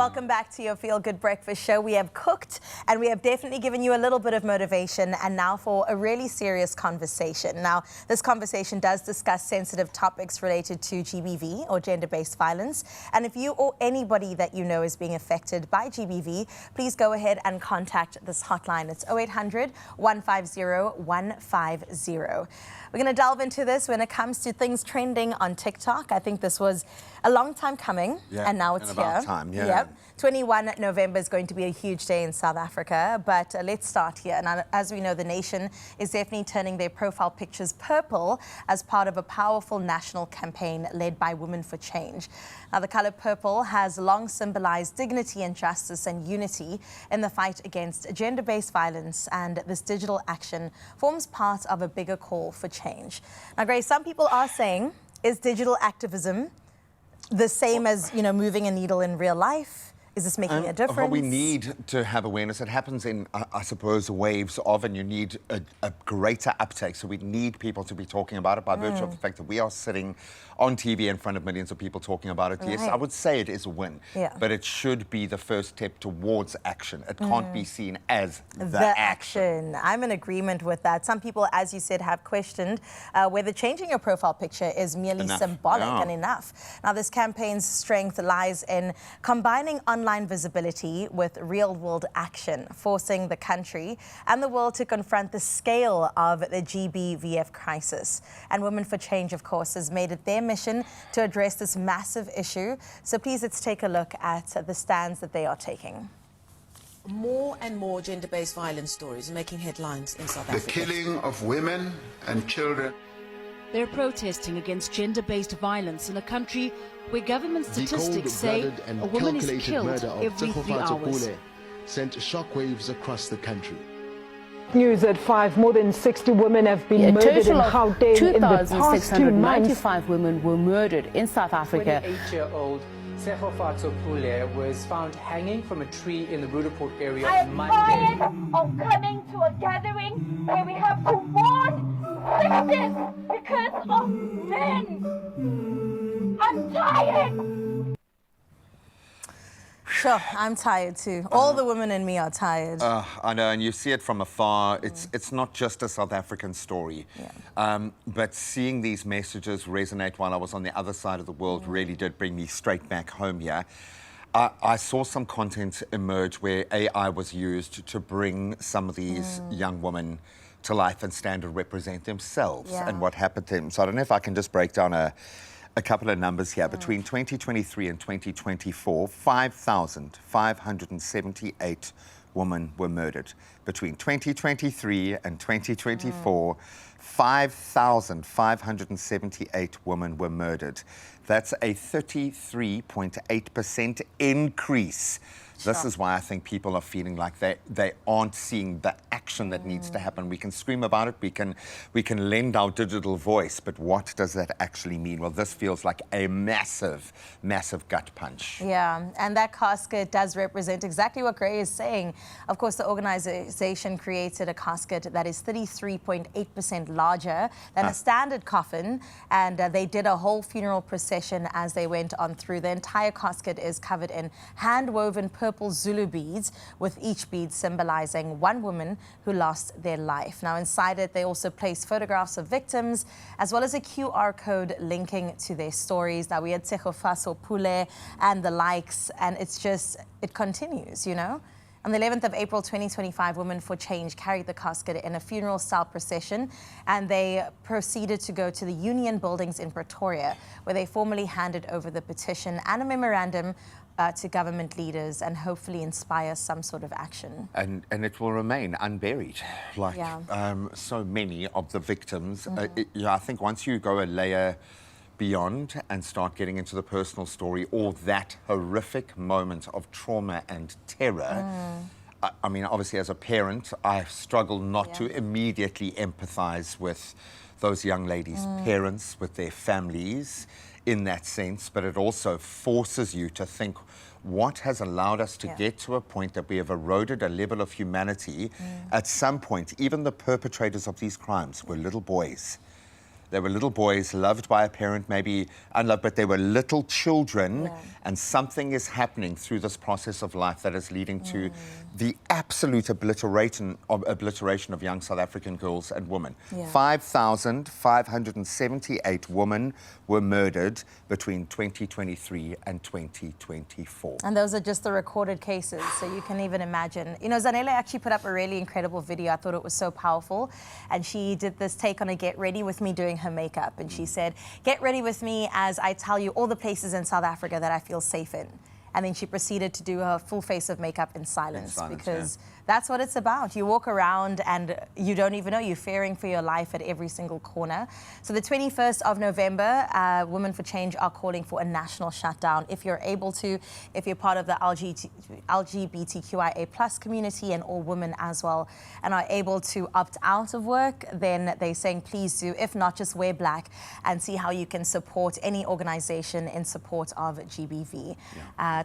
Welcome back to your Feel Good Breakfast Show. We have cooked and we have definitely given you a little bit of motivation, and now for a really serious conversation. Now, this conversation does discuss sensitive topics related to GBV or gender-based violence. And if you or anybody that you know is being affected by GBV, please go ahead and contact this hotline. It's 0800 150 150. We're going to delve into this when it comes to things trending on TikTok. I think this was a long time coming, and now it's here. Time, yeah. Yep. 21 November is going to be a huge day in South Africa, but let's start here. Now, as we know, the nation is definitely turning their profile pictures purple as part of a powerful national campaign led by Women for Change. Now, the color purple has long symbolized dignity and justice and unity in the fight against gender-based violence, and this digital action forms part of a bigger call for change. Now, Grace, some people are saying, is digital activism the same as, moving a needle in real life? Is this making a difference? Well, we need to have awareness. It happens in, I suppose, waves of, and you need a greater uptake. So we need people to be talking about it by virtue of the fact that we are sitting on TV in front of millions of people talking about it. Right. Yes, I would say it is a win, but it should be the first step towards action. It can't be seen as the action. I'm in agreement with that. Some people, as you said, have questioned whether changing your profile picture is merely symbolic and enough. Now, this campaign's strength lies in combining online visibility with real-world action, forcing the country and the world to confront the scale of the GBVF crisis. And Women for Change, of course, has made it their mission to address this massive issue. So please, let's take a look at the stands that they are taking. More and more gender-based violence stories are making headlines in South Africa. The killing of women and children. They're protesting against gender-based violence in a country where government statistics say a woman is killed every 3 hours. Sent shockwaves across the country. News at 5. More than 60 women have been murdered in Gauteng in the past 2 months. 2,695 women were murdered in South Africa. 28-year-old Sehofatso Pule was found hanging from a tree in the Rudaport area on Monday. I am tired of coming to a gathering where we have to warn sisters because of men. I'm tired. Sure, I'm tired too. All the women in me are tired. I know, and you see it from afar. It's not just a South African story. But seeing these messages resonate while I was on the other side of the world really did bring me straight back home here. I saw some content emerge where AI was used to bring some of these young women to life and stand and represent themselves and what happened to them. So I don't know if I can just break down a couple of numbers here. Between 2023 and 2024, 5,578 women were murdered. Between 2023 and 2024, 5,578 women were murdered. That's a 33.8% increase. This is why I think people are feeling like they aren't seeing the action that needs to happen. We can scream about it, we can lend our digital voice, but what does that actually mean? Well, this feels like a massive, massive gut punch. Yeah, and that casket does represent exactly what Gray is saying. Of course, the organization created a casket that is 33.8% larger than a standard coffin, and they did a whole funeral procession as they went on through. The entire casket is covered in hand-woven purple Zulu beads, with each bead symbolizing one woman who lost their life. Now, inside it, they also placed photographs of victims, as well as a QR code linking to their stories. Now, we had Sehofatso Pule and the likes, and it continues, On the 11th of April 2025, Women for Change carried the casket in a funeral-style procession, and they proceeded to go to the Union Buildings in Pretoria, where they formally handed over the petition and a memorandum to government leaders and hopefully inspire some sort of action. And it will remain unburied, like so many of the victims. I think once you go a layer beyond and start getting into the personal story or that horrific moment of trauma and terror, I mean, obviously as a parent, I struggle not to immediately empathize with those young ladies' parents, with their families in that sense, but it also forces you to think, what has allowed us to get to a point that we have eroded a level of humanity? At some point, even the perpetrators of these crimes were little boys. They were little boys, loved by a parent, maybe unloved, but they were little children, and something is happening through this process of life that is leading to the absolute obliteration of young South African girls and women. 5,578 women were murdered between 2023 and 2024. And those are just the recorded cases, so you can even imagine. You know, Zanele actually put up a really incredible video. I thought it was so powerful. And she did this take on a get ready with me doing her makeup. And she said, get ready with me as I tell you all the places in South Africa that I feel safe in. And then she proceeded to do her full face of makeup in silence, because that's what it's about. You walk around and you don't even know, you're fearing for your life at every single corner. So the 21st of November, Women for Change are calling for a national shutdown. If you're able to, if you're part of the LGBTQIA+ community and all women as well, and are able to opt out of work, then they're saying please do. If not, just wear black and see how you can support any organization in support of GBV.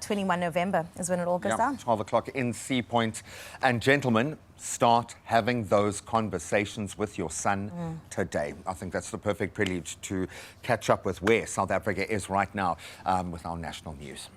21 November is when it all goes down. 12 o'clock in Sea Point. And gentlemen, start having those conversations with your son today. I think that's the perfect prelude to catch up with where South Africa is right now with our national news.